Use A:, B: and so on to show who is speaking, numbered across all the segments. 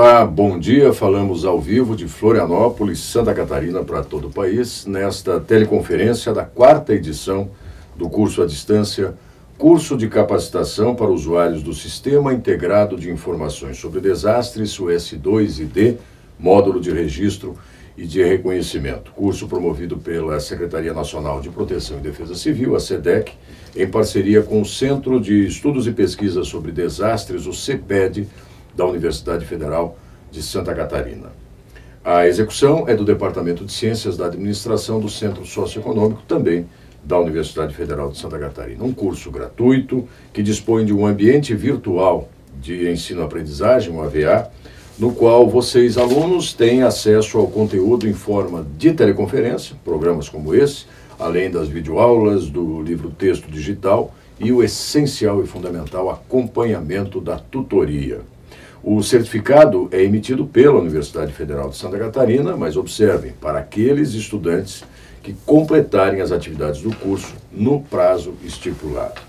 A: Olá, bom dia. Falamos ao vivo de Florianópolis, Santa Catarina, para todo o país, nesta teleconferência da 4ª edição do curso à distância, curso de capacitação para usuários do Sistema Integrado de Informações sobre Desastres, o S2ID, módulo de registro e de reconhecimento. Curso promovido pela Secretaria Nacional de Proteção e Defesa Civil, a SEDEC, em parceria com o Centro de Estudos e Pesquisas sobre Desastres, o CEPED, da Universidade Federal de Santa Catarina. A execução é do Departamento de Ciências da Administração do Centro Socioeconômico, também da Universidade Federal de Santa Catarina. Um curso gratuito que dispõe de um ambiente virtual de ensino-aprendizagem, um AVA, no qual vocês, alunos, têm acesso ao conteúdo em forma de teleconferência, programas como esse, além das videoaulas, do livro-texto digital e o essencial e fundamental acompanhamento da tutoria. O certificado é emitido pela Universidade Federal de Santa Catarina, mas observem, para aqueles estudantes que completarem as atividades do curso no prazo estipulado.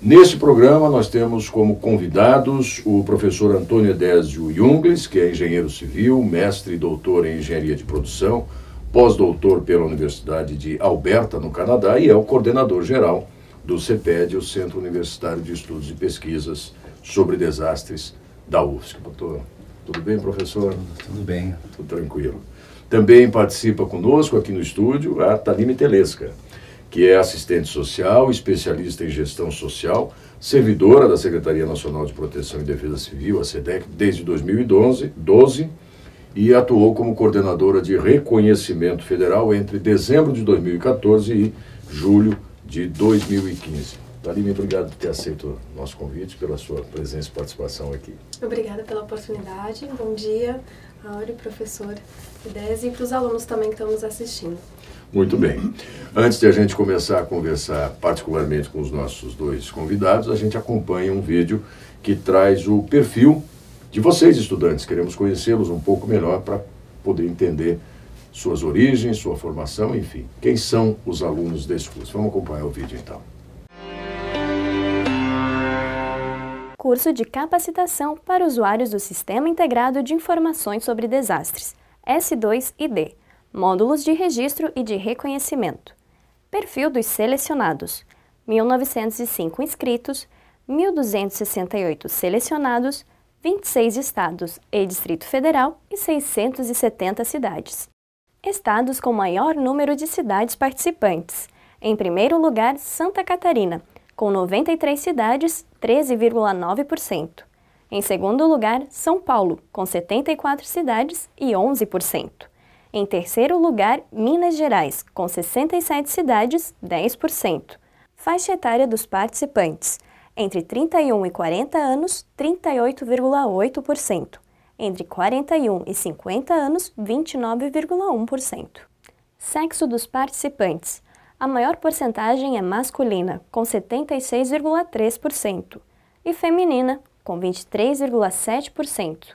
A: Neste programa, nós temos como convidados o professor Antônio Edésio Jungles, que é engenheiro civil, mestre e doutor em engenharia de produção, pós-doutor pela Universidade de Alberta, no Canadá, e é o coordenador geral do CEPED, o Centro Universitário de Estudos e Pesquisas sobre Desastres da UFSC. Tudo bem, professor?
B: Tudo bem.
A: Tudo tranquilo. Também participa conosco aqui no estúdio a Taline Telesca, que é assistente social, especialista em gestão social, servidora da Secretaria Nacional de Proteção e Defesa Civil, a SEDEC, desde 2012, e atuou como coordenadora de reconhecimento federal entre dezembro de 2014 e julho de 2015. Taline, obrigado por ter aceito o nosso convite, pela sua presença e participação aqui.
C: Obrigada pela oportunidade. Bom dia, Áureo, professor Edésio, e para os alunos também que estão nos assistindo.
A: Muito bem. Antes de a gente começar a conversar particularmente com os nossos dois convidados, a gente acompanha um vídeo que traz o perfil de vocês, estudantes. Queremos conhecê-los um pouco melhor para poder entender suas origens, sua formação, enfim. Quem são os alunos desse curso? Vamos acompanhar o vídeo então.
D: Curso de capacitação para usuários do Sistema Integrado de Informações sobre Desastres, S2ID, módulos de registro e de reconhecimento. Perfil dos selecionados: 1.905 inscritos, 1.268 selecionados, 26 estados e Distrito Federal e 670 cidades. Estados com maior número de cidades participantes. Em primeiro lugar, Santa Catarina, com 93 cidades, 13,9%. Em segundo lugar, São Paulo, com 74 cidades e 11%. Em terceiro lugar, Minas Gerais, com 67 cidades, 10%. Faixa etária dos participantes: entre 31 e 40 anos, 38,8%. Entre 41 e 50 anos, 29,1%. Sexo dos participantes: a maior porcentagem é masculina, com 76,3%, e feminina, com 23,7%.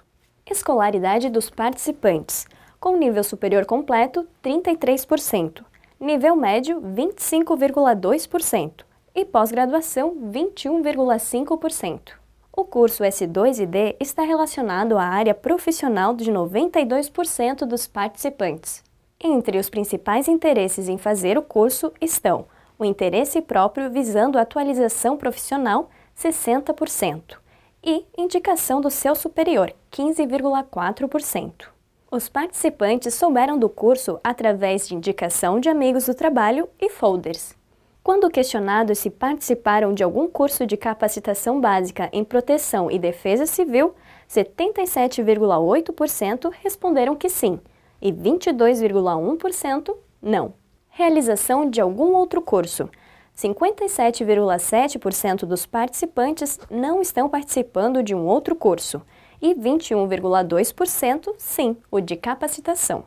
D: Escolaridade dos participantes: com nível superior completo, 33%, nível médio, 25,2% e pós-graduação, 21,5%. O curso S2ID está relacionado à área profissional de 92% dos participantes. Entre os principais interesses em fazer o curso estão o interesse próprio visando atualização profissional, 60%, e indicação do seu superior, 15,4%. Os participantes souberam do curso através de indicação de amigos do trabalho e folders. Quando questionados se participaram de algum curso de capacitação básica em proteção e defesa civil, 77,8% responderam que sim, e 22,1% não. Realização de algum outro curso: 57,7% dos participantes não estão participando de um outro curso e 21,2% sim, o de capacitação.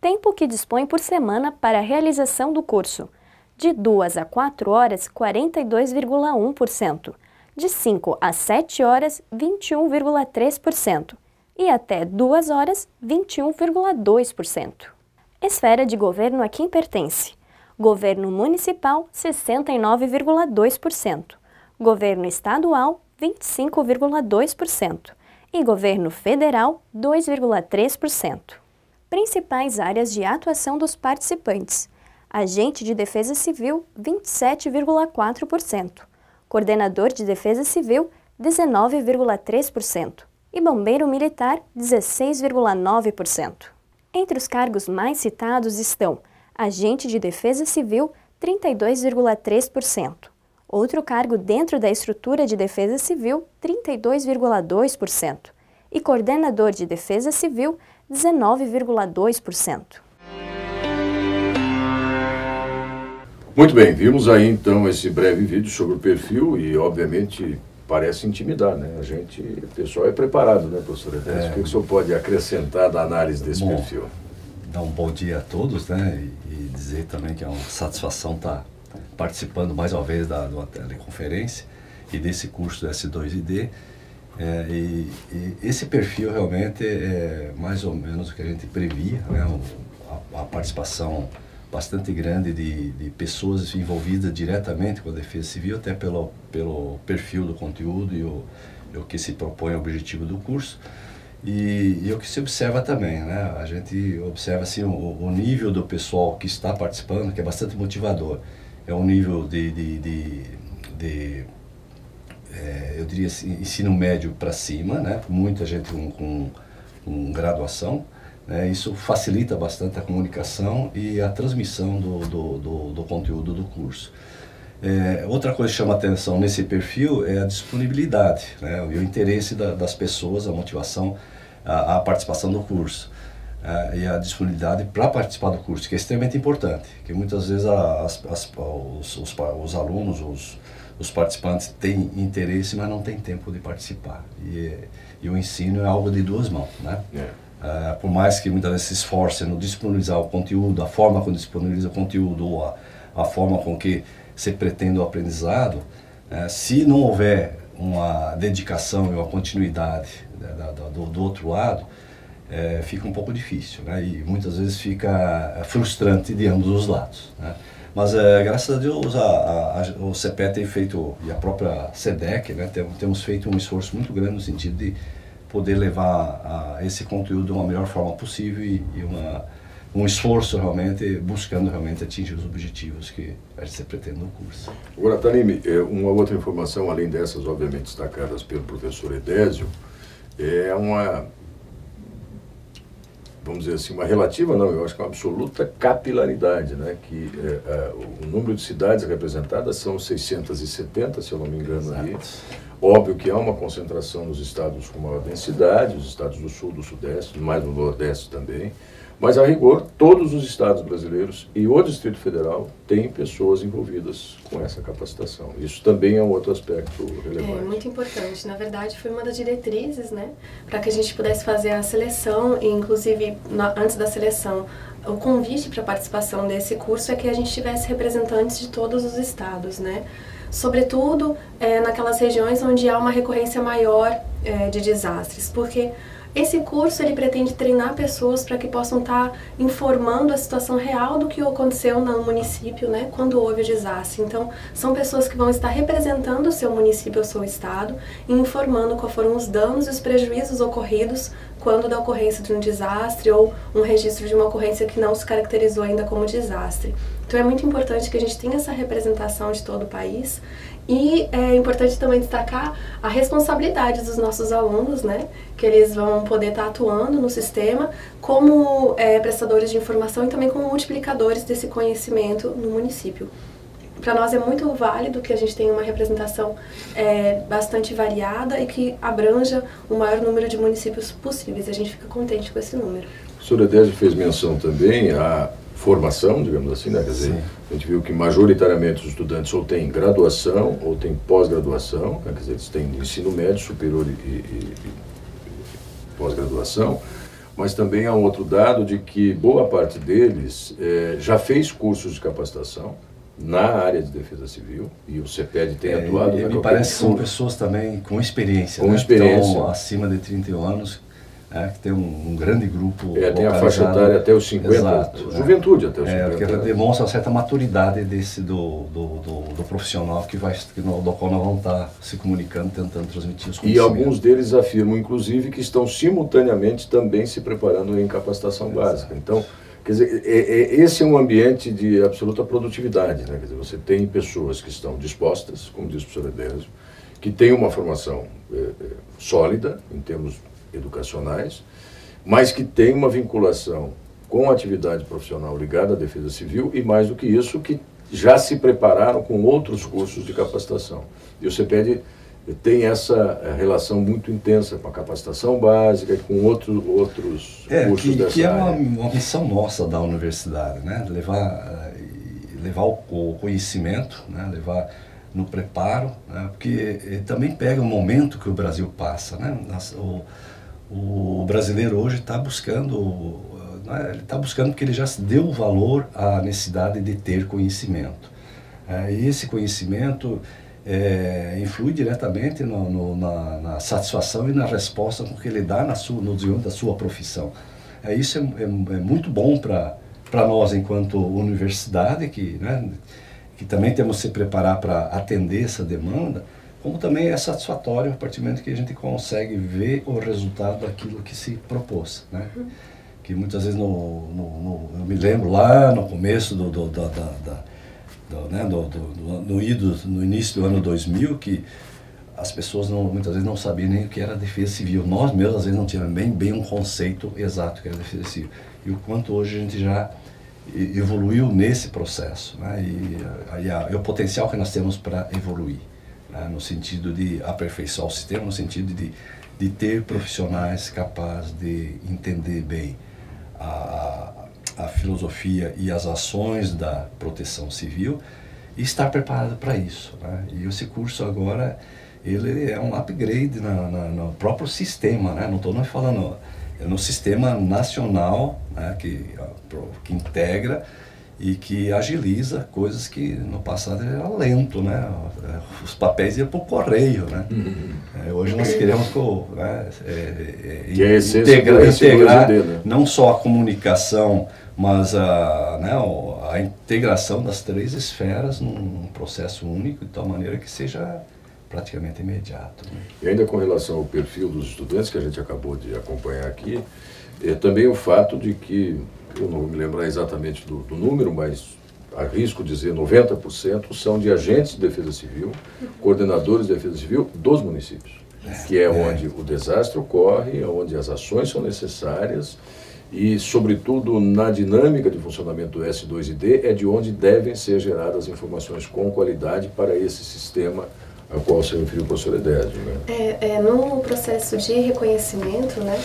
D: Tempo que dispõe por semana para a realização do curso: de 2 a 4 horas, 42,1%, de 5 a 7 horas, 21,3%, e até 2 horas, 21,2%. Esfera de governo a quem pertence: governo municipal, 69,2%, governo estadual, 25,2%, e Governo Federal, 2,3%. Principais áreas de atuação dos participantes: Agente de Defesa Civil, 27,4%, Coordenador de Defesa Civil, 19,3% e Bombeiro Militar, 16,9%. Entre os cargos mais citados estão Agente de Defesa Civil, 32,3%. Outro cargo dentro da estrutura de defesa civil, 32,2%. E Coordenador de Defesa Civil, 19,2%.
A: Muito bem, vimos aí então esse breve vídeo sobre o perfil e obviamente parece intimidar, né? O pessoal é preparado, né, professor Edésio? O que o senhor pode acrescentar da análise desse perfil?
B: Dar um bom dia a todos, né? E dizer também que é uma satisfação estar participando mais uma vez de uma teleconferência e desse curso do S2ID. E esse perfil realmente é mais ou menos o que a gente previa, né? A participação bastante grande de pessoas envolvidas diretamente com a Defesa Civil, até pelo perfil do conteúdo e o que se propõe o objetivo do curso. E o que se observa também, né? A gente observa assim, o nível do pessoal que está participando, que é bastante motivador. É um nível eu diria assim, ensino médio para cima, né? Muita gente com graduação, né? Isso facilita bastante a comunicação e a transmissão do conteúdo do curso. Outra coisa que chama atenção nesse perfil é a disponibilidade, né? E o interesse das pessoas, a motivação, a participação do curso. E a disponibilidade para participar do curso, que é extremamente importante, que muitas vezes os alunos, os participantes têm interesse, mas não têm tempo de participar. E o ensino é algo de duas mãos, né? Por mais que muitas vezes se esforce no disponibilizar o conteúdo, a forma como disponibiliza o conteúdo, ou a forma com que se pretende o aprendizado, se não houver uma dedicação e uma continuidade do outro lado, fica um pouco difícil, né? E muitas vezes fica frustrante de ambos os lados, né? Mas graças a Deus o CEPE tem feito, e a própria SEDEC, né, temos feito um esforço muito grande no sentido de poder levar esse conteúdo de uma melhor forma possível e um esforço realmente, buscando realmente atingir os objetivos que a gente pretende no curso.
A: Agora, Tanime, uma outra informação, além dessas, obviamente, destacadas pelo professor Edésio, é vamos dizer assim, uma relativa, não, eu acho que é uma absoluta capilaridade, né? Que o número de cidades representadas são 670, se eu não me engano. Aí. Óbvio que há uma concentração nos estados com maior densidade, os estados do Sul, do Sudeste, mais no Nordeste também, mas a rigor, todos os estados brasileiros e o Distrito Federal têm pessoas envolvidas com essa capacitação. Isso também é um outro aspecto relevante.
C: É muito importante. Na verdade, foi uma das diretrizes, né, para que a gente pudesse fazer a seleção, e inclusive antes da seleção, o convite para a participação desse curso é que a gente tivesse representantes de todos os estados, né? Sobretudo naquelas regiões onde há uma recorrência maior de desastres, porque esse curso ele pretende treinar pessoas para que possam estar informando a situação real do que aconteceu no município, né, quando houve o desastre. Então, são pessoas que vão estar representando o seu município ou o seu estado e informando quais foram os danos e os prejuízos ocorridos quando da ocorrência de um desastre ou um registro de uma ocorrência que não se caracterizou ainda como desastre. Então, é muito importante que a gente tenha essa representação de todo o país. E é importante também destacar a responsabilidade dos nossos alunos, né? Que eles vão poder estar atuando no sistema como prestadores de informação e também como multiplicadores desse conhecimento no município. Para nós é muito válido que a gente tenha uma representação bastante variada e que abranja o maior número de municípios possíveis. A gente fica contente com esse número.
A: O senhor Edésio fez menção também à formação, digamos assim, né? Quer dizer, a gente viu que majoritariamente os estudantes ou têm graduação ou têm pós-graduação, né? Quer dizer, eles têm ensino médio, superior e pós-graduação, mas também há um outro dado de que boa parte deles já fez cursos de capacitação na área de defesa civil, e o CEPED tem atuado.
B: Me parece que são pessoas também com experiência,
A: com
B: né?
A: experiência.
B: Então, acima de 31 anos, que tem um grande grupo
A: tem a faixa etária até os 50,
B: exato,
A: juventude até os 50.
B: Porque ela demonstra uma certa maturidade do profissional do qual nós vamos estar se comunicando, tentando transmitir os conhecimentos.
A: E alguns deles afirmam, inclusive, que estão simultaneamente também se preparando em capacitação básica. Então, quer dizer, esse é um ambiente de absoluta produtividade, né? Quer dizer, você tem pessoas que estão dispostas, como diz o professor Edésio, que têm uma formação sólida em termos educacionais, mas que têm uma vinculação com a atividade profissional ligada à Defesa Civil e, mais do que isso, que já se prepararam com outros cursos de capacitação. E o CEPED tem essa relação muito intensa com a capacitação básica e com outros cursos dessa
B: que é
A: área.
B: uma missão nossa da universidade, né? Levar o conhecimento, né? Levar no preparo, né? Porque também pega o momento que o Brasil passa, né? O brasileiro hoje está buscando, né? Ele está buscando porque ele já deu valor à necessidade de ter conhecimento. E esse conhecimento influi diretamente na satisfação e na resposta com que ele dá no desenvolvimento da sua profissão. Isso é muito bom para nós enquanto universidade, né, que também temos que se preparar para atender essa demanda, como também é satisfatório a partir do momento que a gente consegue ver o resultado daquilo que se propôs, né? Que muitas vezes eu me lembro lá no começo no início do ano 2000, que as pessoas muitas vezes não sabiam nem o que era defesa civil. Nós mesmos às vezes não tínhamos bem um conceito exato do que era defesa civil. E o quanto hoje a gente já evoluiu nesse processo, né? E o potencial que nós temos para evoluir, né? No sentido de aperfeiçoar o sistema, no sentido de ter profissionais capazes de entender bem a filosofia e as ações da proteção civil e estar preparado para isso, né? E esse curso agora, ele é um upgrade no próprio sistema, né? Não estou falando, é no sistema nacional, né? que integra e que agiliza coisas que no passado era lento, né? Os papéis iam para o correio, né? Hoje nós queremos integrar não só a comunicação, mas a integração das três esferas num processo único, de tal maneira que seja praticamente imediato, né?
A: E ainda com relação ao perfil dos estudantes que a gente acabou de acompanhar aqui, também o fato de que, eu não me lembro exatamente do número, mas arrisco dizer 90% são de agentes de defesa civil, coordenadores de defesa civil dos municípios, que é onde o desastre ocorre, onde as ações são necessárias e, sobretudo, na dinâmica de funcionamento do S2ID, é de onde devem ser geradas informações com qualidade para esse sistema ao qual se referiu o professor Edésio, né?
C: No processo de reconhecimento, né,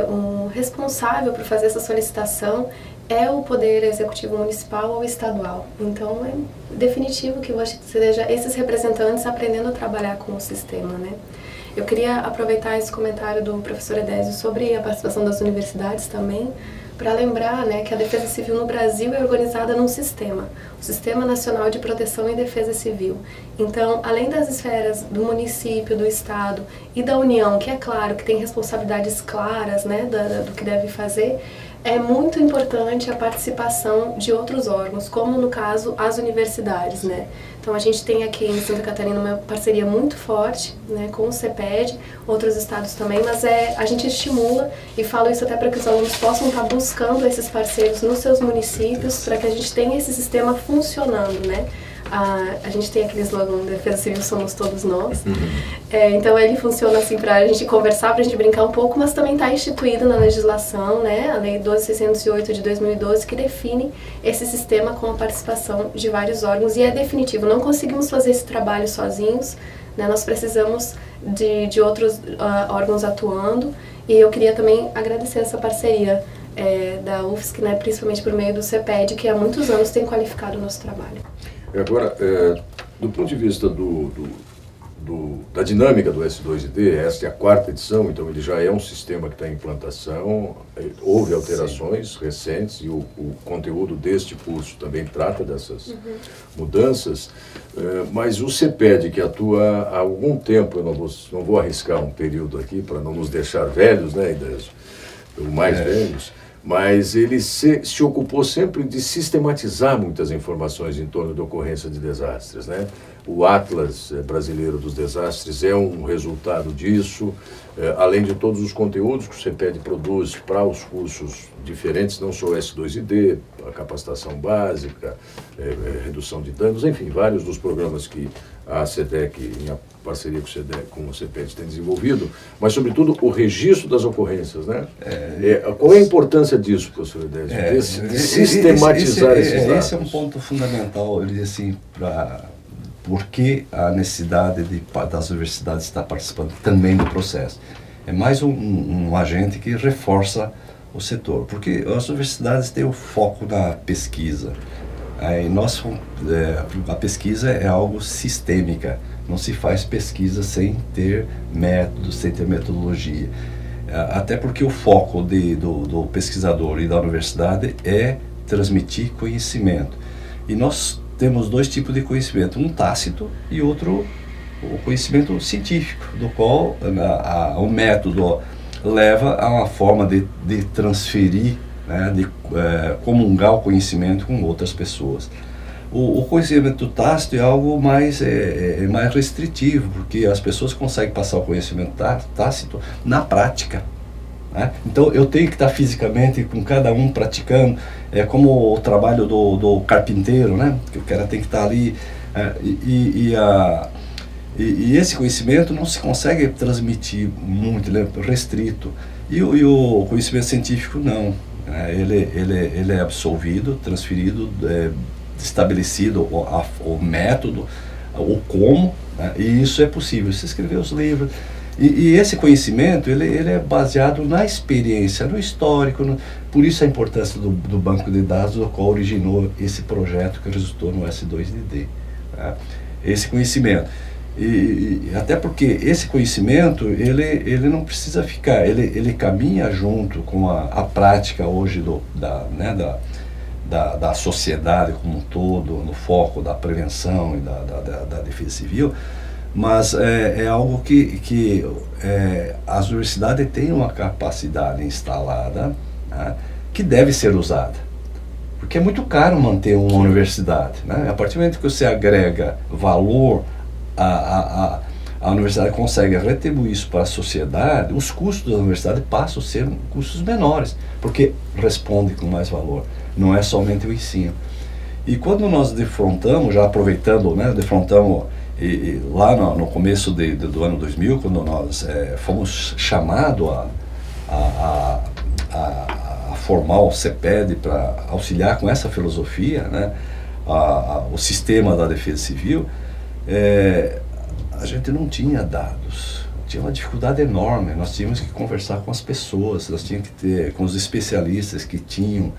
C: um responsável por fazer essa solicitação é o Poder Executivo Municipal ou Estadual. Então, é definitivo que seja esses representantes aprendendo a trabalhar com o sistema, né? Eu queria aproveitar esse comentário do professor Edésio sobre a participação das universidades também, para lembrar, né, que a Defesa Civil no Brasil é organizada num sistema, o Sistema Nacional de Proteção e Defesa Civil. Então, além das esferas do município, do estado e da União, que é claro que tem responsabilidades claras, né, do que deve fazer, é muito importante a participação de outros órgãos, como no caso as universidades, né? Então a gente tem aqui em Santa Catarina uma parceria muito forte, né, com o CEPED, outros estados também, mas a gente estimula e falo isso até para que os alunos possam estar buscando esses parceiros nos seus municípios, para que a gente tenha esse sistema funcionando, né? A gente tem aquele slogan, Defesa Civil somos todos nós. Então ele funciona assim para a gente conversar, para a gente brincar um pouco, mas também está instituído na legislação, né, a Lei 12.608 de 2012, que define esse sistema com a participação de vários órgãos, e é definitivo, não conseguimos fazer esse trabalho sozinhos, né, nós precisamos de outros órgãos atuando, e eu queria também agradecer essa parceria da UFSC, né, principalmente por meio do CEPED, que há muitos anos tem qualificado o nosso trabalho.
A: Agora, do ponto de vista da dinâmica do S2ID. Esta é a 4ª edição, então ele já é um sistema que está em implantação. Houve alterações recentes e o conteúdo deste curso também trata dessas mudanças. Mas o CEPED, que atua há algum tempo, eu não vou arriscar um período aqui para não nos deixar velhos, né, ou mais velhos, mas ele se ocupou sempre de sistematizar muitas informações em torno da ocorrência de desastres, né? O Atlas Brasileiro dos Desastres é um resultado disso, além de todos os conteúdos que o CEPED produz para os cursos diferentes, não só o S2ID, a capacitação básica, redução de danos, enfim, vários dos programas que a SEDEC, em parceria com o CEPED, tem desenvolvido, mas, sobretudo, o registro das ocorrências, né? Qual é a importância disso, professor Edésio? De sistematizar esses dados?
B: Esse é um ponto fundamental, ele diz assim, por que a necessidade das universidades estar participando também do processo. É mais um agente que reforça o setor, porque as universidades têm o foco na pesquisa. A pesquisa é algo sistêmica, não se faz pesquisa sem ter método, sem ter metodologia. Até porque o foco do pesquisador e da universidade é transmitir conhecimento. E nós temos 2 tipos de conhecimento, um tácito e outro o conhecimento científico, do qual o método leva a uma forma de transferir, né, de comungar o conhecimento com outras pessoas. O conhecimento tácito é algo mais restritivo, porque as pessoas conseguem passar o conhecimento tácito na prática. Né? Então eu tenho que estar fisicamente com cada um praticando, como o trabalho do carpinteiro, né? Que o cara tem que estar ali, e esse conhecimento não se consegue transmitir muito, ele é restrito. E o conhecimento científico não, ele é absolvido, transferido, estabelecido o método, o como, né? E isso é possível, se escrever os livros. E esse conhecimento, ele é baseado na experiência, no histórico, por isso a importância do banco de dados, do qual originou esse projeto que resultou no S2ID. Tá? Esse conhecimento. E até porque esse conhecimento, ele não precisa ficar, ele caminha junto com a prática hoje da sociedade como um todo, no foco da prevenção e da defesa civil. Mas é algo que as universidades têm uma capacidade instalada, né, que deve ser usada. Porque é muito caro manter uma universidade. Né? A partir do momento que você agrega valor, a universidade consegue retribuir isso para a sociedade, os custos da universidade passam a ser custos menores, porque responde com mais valor. Não é somente o ensino. E quando nós defrontamos, já aproveitando, né, e lá no começo do ano 2000, quando nós fomos chamados a formar o CEPED para auxiliar com essa filosofia, né, o sistema da defesa civil, a gente não tinha dados, tinha uma dificuldade enorme, nós tínhamos que conversar com as pessoas, nós tínhamos que ter com os especialistas que tinham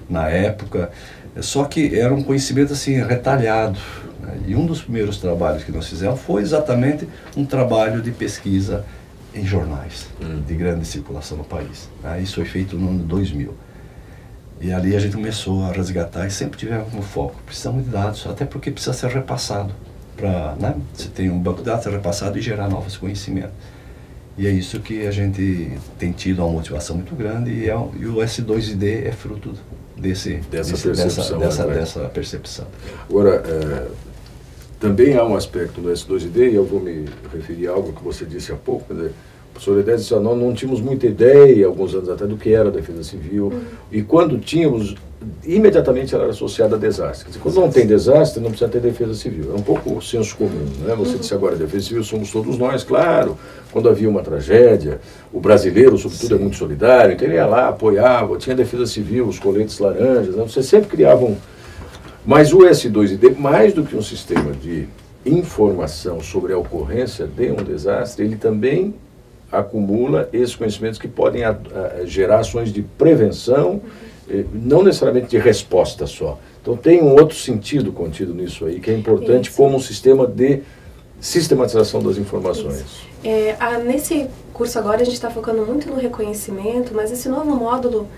B: na época, só que era um conhecimento assim retalhado. E um dos primeiros trabalhos que nós fizemos foi exatamente um trabalho de pesquisa em jornais de grande circulação no país. Isso foi feito no ano 2000. E ali a gente começou a resgatar e sempre tivemos como foco, precisamos de dados, até porque precisa ser repassado. Né? Você tem um banco de dados repassado e gerar novos conhecimentos. E é isso que a gente tem tido uma motivação muito grande e o S2ID é fruto dessa percepção.
A: Agora, também há um aspecto do S2ID, e eu vou me referir a algo que você disse há pouco, quer dizer, o professor Edésio disse, nós não tínhamos muita ideia, alguns anos atrás, do que era a defesa civil, e quando tínhamos, imediatamente ela era associada a desastre. Quer dizer, quando não tem desastre, não precisa ter defesa civil. É um pouco o senso comum, né? Você disse agora, defesa civil somos todos nós, claro, quando havia uma tragédia, o brasileiro, sobretudo, é muito solidário, então ele ia lá, apoiava, tinha defesa civil, os coletes laranjas, né? Você sempre criava um... Mas o S2ID, mais do que um sistema de informação sobre a ocorrência de um desastre, ele também acumula esses conhecimentos que podem gerar ações de prevenção, não necessariamente de resposta só. Então tem um outro sentido contido nisso aí, que é importante como um sistema de sistematização das informações.
C: Nesse curso agora a gente está focando muito no reconhecimento, mas esse novo módulo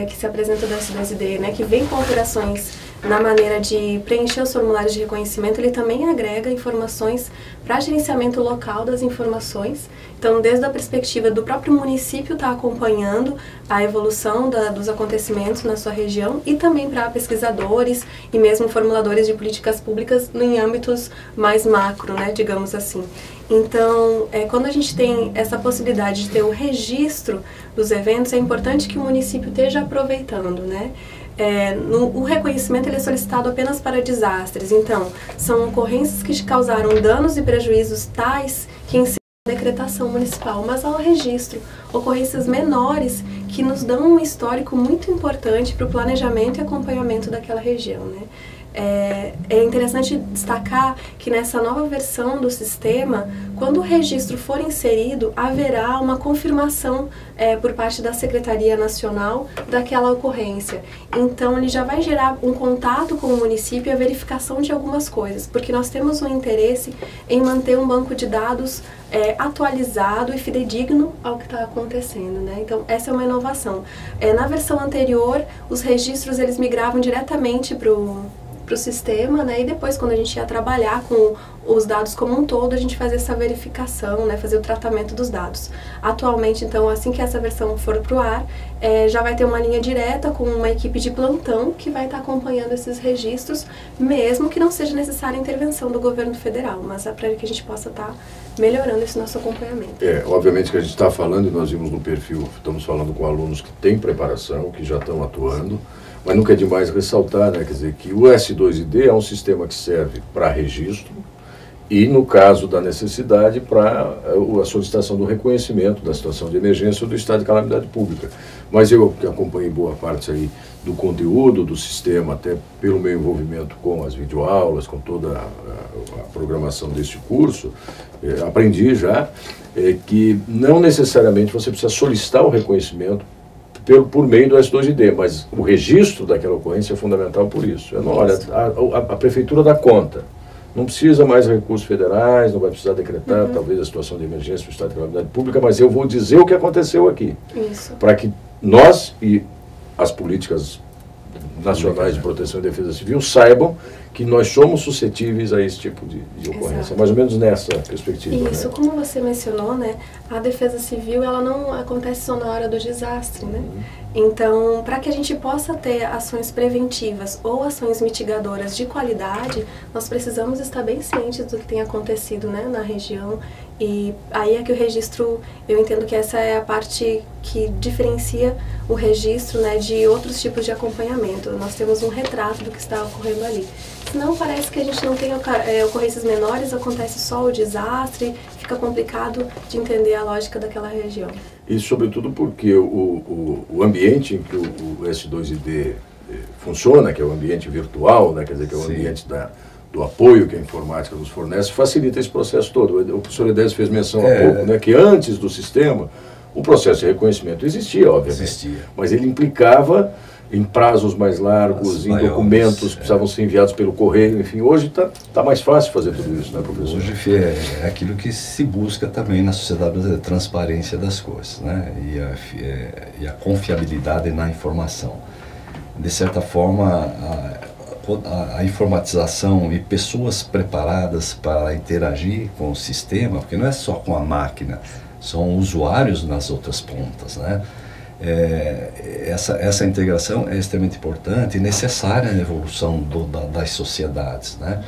C: que se apresenta do S2ID, né, que vem com alterações na maneira de preencher os formulários de reconhecimento, ele também agrega informações para gerenciamento local das informações. Então, desde a perspectiva do próprio município estar acompanhando a evolução dos acontecimentos na sua região e também para pesquisadores e mesmo formuladores de políticas públicas em âmbitos mais macro, né, digamos assim. Então, quando a gente tem essa possibilidade de ter o registro dos eventos, é importante que o município esteja aproveitando, né? O reconhecimento ele é solicitado apenas para desastres, então, são ocorrências que causaram danos e prejuízos tais que incidem na decretação municipal, mas ao registro, ocorrências menores que nos dão um histórico muito importante para o planejamento e acompanhamento daquela região, né? É interessante destacar que nessa nova versão do sistema, quando o registro for inserido, haverá uma confirmação por parte da Secretaria Nacional daquela ocorrência. Então, ele já vai gerar um contato com o município e a verificação de algumas coisas, porque nós temos um interesse em manter um banco de dados atualizado e fidedigno ao que está acontecendo, né? Então, essa é uma inovação. Na versão anterior, os registros eles migravam diretamente para o sistema, né? E depois, quando a gente ia trabalhar com os dados como um todo, a gente fazia essa verificação, né? Fazer o tratamento dos dados. Atualmente, então, assim que essa versão for para o ar, já vai ter uma linha direta com uma equipe de plantão que vai estar acompanhando esses registros, mesmo que não seja necessária a intervenção do governo federal, mas é para que a gente possa estar melhorando esse nosso acompanhamento.
A: Obviamente que a gente está falando, e nós vimos no perfil, estamos falando com alunos que têm preparação, que já estão atuando, mas nunca é demais ressaltar, né, quer dizer, que o S2ID é um sistema que serve para registro e, no caso da necessidade, para a solicitação do reconhecimento da situação de emergência ou do estado de calamidade pública. Mas eu que acompanhei boa parte aí do conteúdo do sistema, até pelo meu envolvimento com as videoaulas, com toda a programação deste curso, aprendi já que não necessariamente você precisa solicitar o reconhecimento por meio do S2ID, mas o registro daquela ocorrência é fundamental por isso. Olha, a prefeitura dá conta, não precisa mais recursos federais, não vai precisar decretar talvez a situação de emergência do estado de calamidade pública, mas eu vou dizer o que aconteceu aqui, para que nós e as políticas nacionais de proteção e defesa civil saibam que nós somos suscetíveis a esse tipo de ocorrência, mais ou menos nessa perspectiva.
C: Isso, né? Como você mencionou, né, a defesa civil ela não acontece só na hora do desastre, né? Então, para que a gente possa ter ações preventivas ou ações mitigadoras de qualidade, nós precisamos estar bem cientes do que tem acontecido, né, na região. E aí é que o registro, eu entendo que essa é a parte que diferencia o registro, né, de outros tipos de acompanhamento. Nós temos um retrato do que está ocorrendo ali. Senão parece que a gente não tem ocorrências menores, acontece só o desastre, fica complicado de entender a lógica daquela região.
A: E sobretudo porque o ambiente em que o S2ID funciona, que é o ambiente virtual, né, quer dizer, que é o ambiente do apoio que a informática nos fornece, facilita esse processo todo. O professor Edésio fez menção há pouco, né, que antes do sistema, o processo de reconhecimento existia, obviamente, mas ele implicava em prazos mais largos, em documentos que precisavam ser enviados pelo correio, enfim, hoje está mais fácil fazer tudo isso, né, professor?
B: Hoje é aquilo que se busca também na sociedade brasileira, transparência das coisas, né, e a confiabilidade na informação. De certa forma, a informatização e pessoas preparadas para interagir com o sistema, porque não é só com a máquina, são usuários nas outras pontas, né? Essa integração é extremamente importante e necessária na evolução das sociedades, né?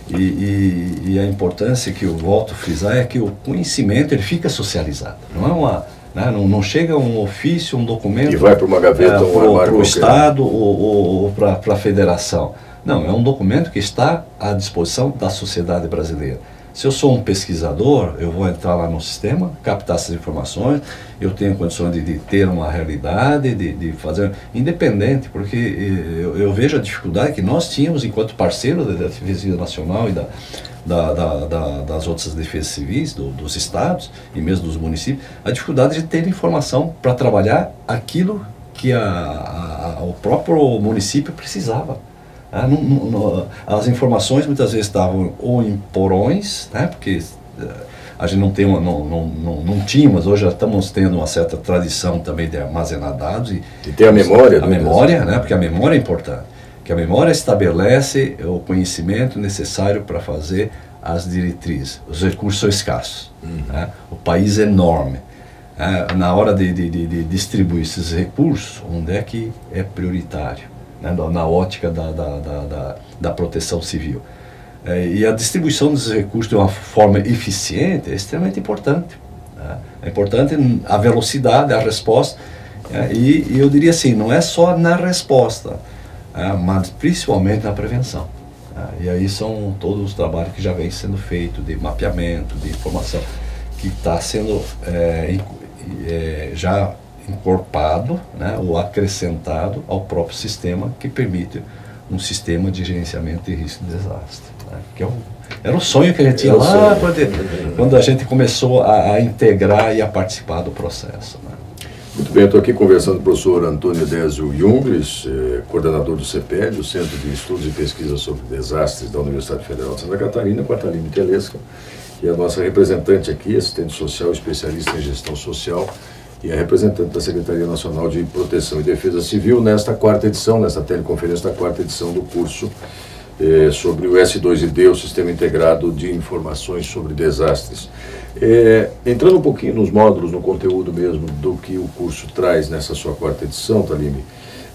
B: E a importância que eu volto a frisar é que o conhecimento ele fica socializado, não é não chega um ofício, um documento
A: e vai para uma gaveta
B: para o Estado ou para a Federação. Não, é um documento que está à disposição da sociedade brasileira. Se eu sou um pesquisador, eu vou entrar lá no sistema, captar essas informações, eu tenho condições de ter uma realidade, de fazer independente, porque eu vejo a dificuldade que nós tínhamos enquanto parceiro da Defesa Nacional e das outras defesas civis, dos estados e mesmo dos municípios, a dificuldade de ter informação para trabalhar aquilo que o próprio município precisava. As informações muitas vezes estavam ou em porões, né, porque a gente não tinha, mas hoje já estamos tendo uma certa tradição também de armazenar dados. E
A: ter a memória.
B: A memória, né, porque a memória é importante. Porque a memória estabelece o conhecimento necessário para fazer as diretrizes. Os recursos são escassos. Né? O país é enorme. Na hora de distribuir esses recursos, onde é que é prioritário? Né? Na ótica da proteção civil. E a distribuição desses recursos de uma forma eficiente é extremamente importante. Né? É importante a velocidade, a resposta. E eu diria assim, não é só na resposta, mas principalmente na prevenção. E aí são todos os trabalhos que já vem sendo feito de mapeamento, de informação, que está sendo já incorporado, né, ou acrescentado ao próprio sistema, que permite um sistema de gerenciamento de risco de desastre. Né, que era um sonho que a gente tinha lá quando a gente começou a integrar e a participar do processo. Né.
A: Muito bem, eu estou aqui conversando com o professor Antônio Désio Jungles, coordenador do CEPED, o Centro de Estudos e Pesquisa sobre Desastres da Universidade Federal de Santa Catarina, com a Taline Telesca, que é a nossa representante aqui, assistente social, especialista em gestão social, e é representante da Secretaria Nacional de Proteção e Defesa Civil nesta quarta edição, nesta teleconferência da quarta edição do curso sobre o S2ID, o Sistema Integrado de Informações sobre Desastres. Entrando um pouquinho nos módulos, no conteúdo mesmo do que o curso traz nessa sua quarta edição, Taline,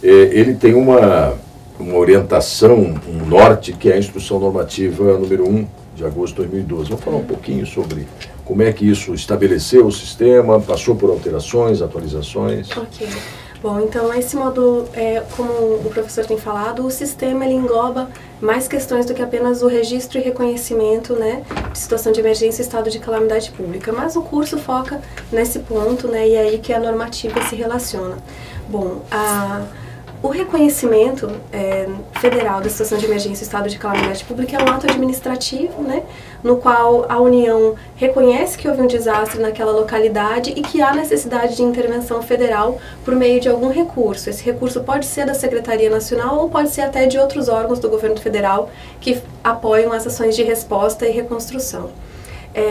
A: ele tem uma orientação, um norte, que é a Instrução Normativa número 1 de agosto de 2012. Vamos falar um pouquinho sobre como é que isso estabeleceu o sistema, passou por alterações, atualizações.
C: Ok. Bom, então esse módulo, como o professor tem falado, o sistema ele engloba mais questões do que apenas o registro e reconhecimento, né, de situação de emergência e estado de calamidade pública, mas o curso foca nesse ponto, né, e é aí que a normativa se relaciona. Bom, o reconhecimento federal da situação de emergência e estado de calamidade pública é um ato administrativo, né, no qual a União reconhece que houve um desastre naquela localidade e que há necessidade de intervenção federal por meio de algum recurso. Esse recurso pode ser da Secretaria Nacional ou pode ser até de outros órgãos do governo federal que apoiam as ações de resposta e reconstrução.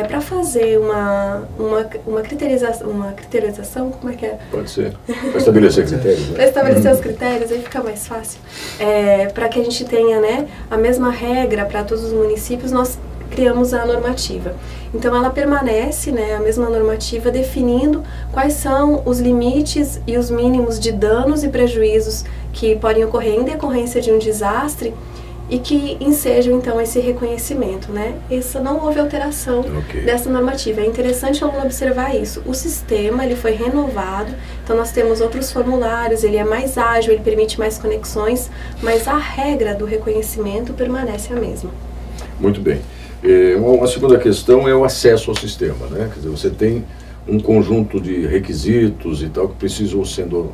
C: Para fazer uma criterização, como é que é?
A: Pode ser. Para estabelecer critérios. Né?
C: Para estabelecer os critérios, aí fica mais fácil. Para que a gente tenha, né, a mesma regra para todos os municípios, nós criamos a normativa. Então ela permanece, né, a mesma normativa, definindo quais são os limites e os mínimos de danos e prejuízos que podem ocorrer em decorrência de um desastre, e que ensejam, então, esse reconhecimento, né? Não houve alteração dessa normativa. É interessante o aluno observar isso. O sistema, ele foi renovado, então nós temos outros formulários, ele é mais ágil, ele permite mais conexões, mas a regra do reconhecimento permanece a mesma.
A: Muito bem. Uma segunda questão é o acesso ao sistema, né? Quer dizer, você tem um conjunto de requisitos e tal que precisam sendo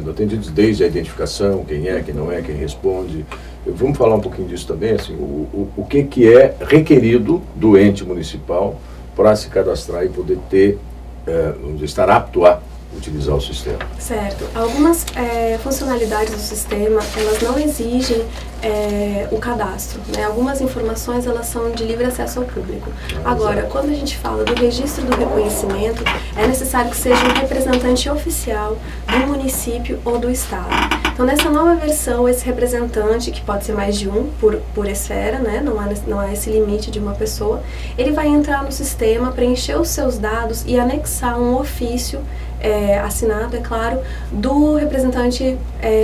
A: atendidos, desde a identificação, quem é, quem não é, quem responde. Vamos falar um pouquinho disso também, assim, o que é requerido do ente municipal para se cadastrar e poder ter, vamos dizer, estar apto a utilizar o sistema. Certo.
C: Algumas funcionalidades do sistema, elas não exigem o cadastro, né? Algumas informações, elas são de livre acesso ao público. Agora, quando a gente fala do registro do reconhecimento, é necessário que seja um representante oficial do município ou do estado. Então, nessa nova versão, esse representante, que pode ser mais de um por esfera, né? Não há esse limite de uma pessoa, ele vai entrar no sistema, preencher os seus dados e anexar um ofício assinado, é claro, do representante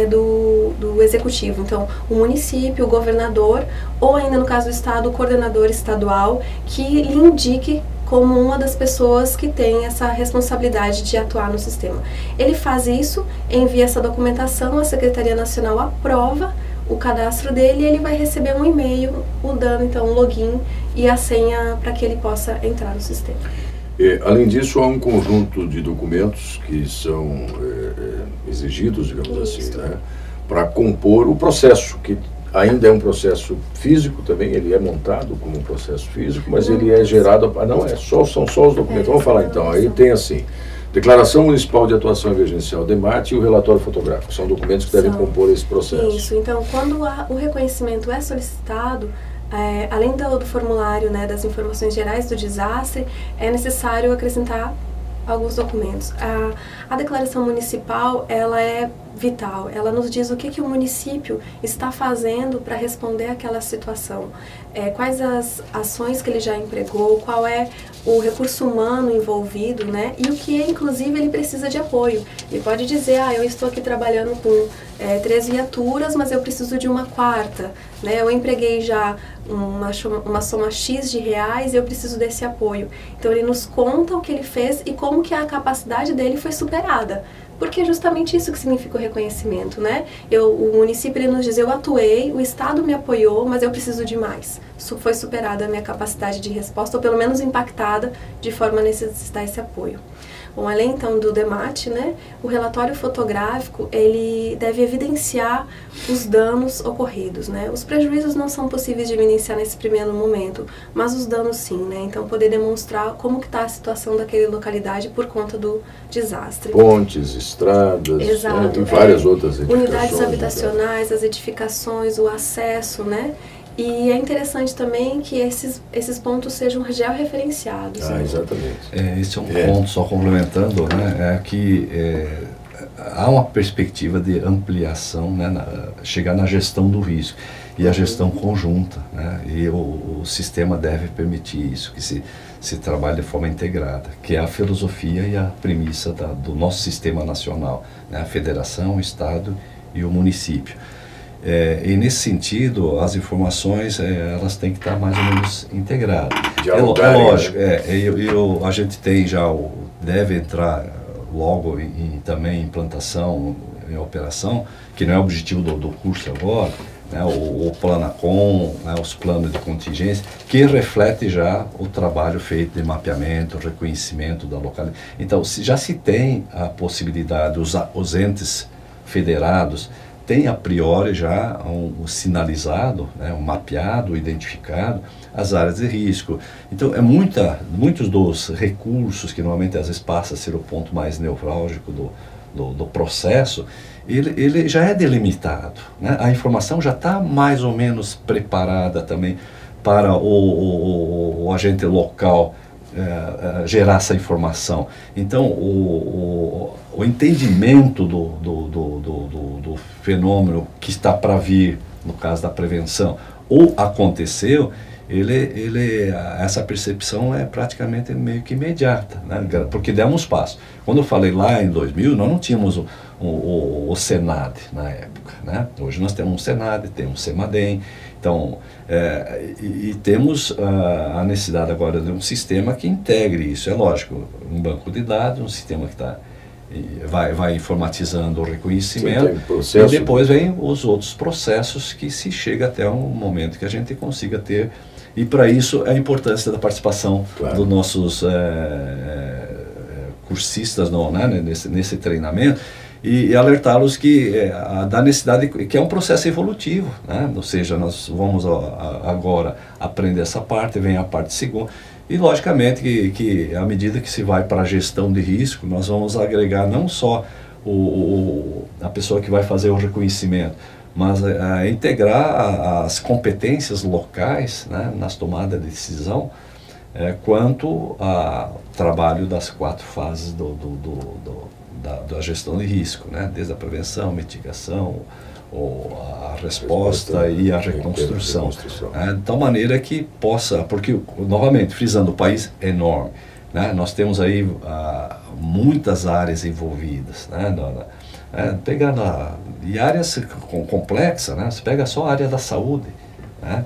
C: do executivo. Então, o município, o governador, ou ainda no caso do estado, o coordenador estadual, que lhe indique como uma das pessoas que tem essa responsabilidade de atuar no sistema. Ele faz isso, envia essa documentação, a Secretaria Nacional aprova o cadastro dele e ele vai receber um e-mail, dando então um login e a senha para que ele possa entrar no sistema.
A: Além disso, há um conjunto de documentos que são exigidos, digamos assim, né, para compor o processo, que ainda é um processo físico também, ele é montado como um processo físico, mas ele é gerado, são só os documentos. Vamos falar então, aí tem assim, Declaração Municipal de Atuação Emergencial, DEMAT, e o relatório fotográfico. São documentos que devem compor esse processo.
C: Isso. Então, quando o reconhecimento é solicitado, além do formulário, né, das informações gerais do desastre, é necessário acrescentar alguns documentos. A declaração municipal, ela é vital, ela nos diz o que o município está fazendo para responder àquela situação, quais as ações que ele já empregou, qual é o recurso humano envolvido, né, e o que, inclusive, ele precisa de apoio. Ele pode dizer, eu estou aqui trabalhando com 3 viaturas, mas eu preciso de uma 4ª, né, eu empreguei já uma soma X de reais e eu preciso desse apoio. Então, ele nos conta o que ele fez e como que a capacidade dele foi superada. Porque é justamente isso que significa o reconhecimento, né? O município, ele nos diz, eu atuei, o Estado me apoiou, mas eu preciso de mais. Foi superada a minha capacidade de resposta, ou pelo menos impactada, de forma a necessitar esse apoio. Bom, além então do DEMAT, né, o relatório fotográfico, ele deve evidenciar os danos ocorridos, né? Os prejuízos não são possíveis de evidenciar nesse primeiro momento, mas os danos sim, né? Então, poder demonstrar como que está a situação daquela localidade por conta do desastre.
A: Pontes, estradas,
C: exato,
A: e várias outras edificações.
C: Unidades habitacionais, as edificações, o acesso, né? E é interessante também que esses pontos sejam georreferenciados. Né?
A: Exatamente.
B: Esse é um ponto, só complementando, né, que há uma perspectiva de ampliação, né, chegar na gestão do risco e a gestão conjunta, né, e o sistema deve permitir isso, que se trabalhe de forma integrada, que é a filosofia e a premissa do nosso sistema nacional, né, a federação, o Estado e o município. E nesse sentido, as informações elas têm que estar mais ou menos integradas. É lógico, a gente tem já, deve entrar logo também em implantação, em operação, que não é o objetivo do curso agora, né, o Planacom, né, os planos de contingência, que reflete já o trabalho feito de mapeamento, reconhecimento da localidade. Então, já se tem a possibilidade, os entes federados, tem a priori já um sinalizado, né, um mapeado, identificado as áreas de risco. Então, muitos dos recursos que normalmente às vezes passa a ser o ponto mais nevrálgico do processo, ele já é delimitado, né? A informação já está mais ou menos preparada também para o agente local gerar essa informação. Então, o entendimento do fenômeno que está para vir, no caso da prevenção, ou aconteceu, essa percepção é praticamente meio que imediata, né? Porque demos passo. Quando eu falei lá em 2000, nós não tínhamos o Senad na época, né? Hoje nós temos um Senad, temos um CEMADEM, então, e temos a necessidade agora de um sistema que integre isso. É lógico, um banco de dados, um sistema que vai informatizando o reconhecimento, e depois vem os outros processos que se chega até um momento que a gente consiga ter. E para isso a importância da participação dos nossos cursistas nesse treinamento, e alertá-los da necessidade, que é um processo evolutivo, né? Ou seja, nós vamos agora aprender essa parte, vem a parte segunda, e logicamente que à medida que se vai para a gestão de risco, nós vamos agregar não só a pessoa que vai fazer o reconhecimento, mas integrar as competências locais, né, nas tomadas de decisão, quanto ao trabalho das 4 fases da gestão de risco, né, desde a prevenção, mitigação, a resposta e a reconstrução. De tal maneira que possa, porque, novamente, frisando, o país é enorme, né, nós temos aí muitas áreas envolvidas, né, pegando e áreas complexas, né? Você pega só a área da saúde, né?